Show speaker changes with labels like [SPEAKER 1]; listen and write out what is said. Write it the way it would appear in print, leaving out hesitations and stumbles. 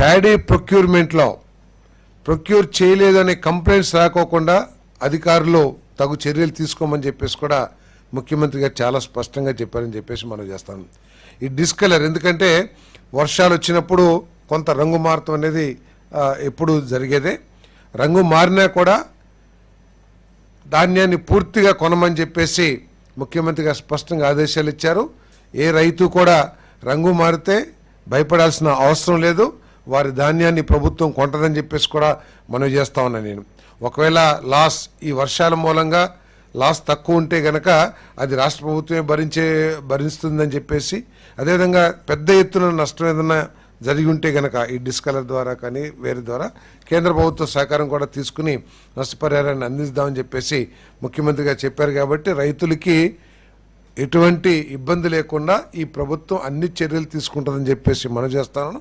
[SPEAKER 1] Paddy ప్రొక్యూర్మెంట్లో procure చేయలేదనే complaints రాకోకుండా అధికారులు తగు చర్యలు తీసుకోమని చెప్పేసి కూడా ముఖ్యమంత్రి గారు చాలా స్పష్టంగా చెప్పారని చెప్పేసి మనం చేస్తాం. ఈ డిస్కలర్ ఎందుకంటే వర్షాలు వచ్చినప్పుడు కొంత రంగు మారటం అనేది ఎప్పుడు జరిగేదే. రంగు మారినా కూడా ధాన్యాన్ని పూర్తిగా కొనమని చెప్పేసి ముఖ్యమంత్రి గారు స్పష్టంగా ఆదేశాలు ఇచ్చారు. ఏ రైతు కూడా రంగు మారితే భయపడాల్సిన అవసరం లేదు, వారి ధాన్యాన్ని ప్రభుత్వం కొంటదని చెప్పేసి కూడా మనం చేస్తా ఉన్నాను నేను. ఒకవేళ లాస్ ఈ వర్షాల మూలంగా లాస్ తక్కువ ఉంటే గనక అది రాష్ట్ర ప్రభుత్వమే భరిస్తుందని చెప్పేసి, అదేవిధంగా పెద్ద ఎత్తున నష్టం ఏదన్నా జరిగి ఉంటే గనక ఈ డిస్కలర్ ద్వారా కానీ వేరే ద్వారా కేంద్ర ప్రభుత్వ సహకారం కూడా తీసుకుని నష్టపరిహారాన్ని అందిస్తామని చెప్పేసి ముఖ్యమంత్రి గారు చెప్పారు. కాబట్టి రైతులకి ఎటువంటి ఇబ్బంది లేకుండా ఈ ప్రభుత్వం అన్ని చర్యలు తీసుకుంటుందని చెప్పేసి మనం చేస్తాను.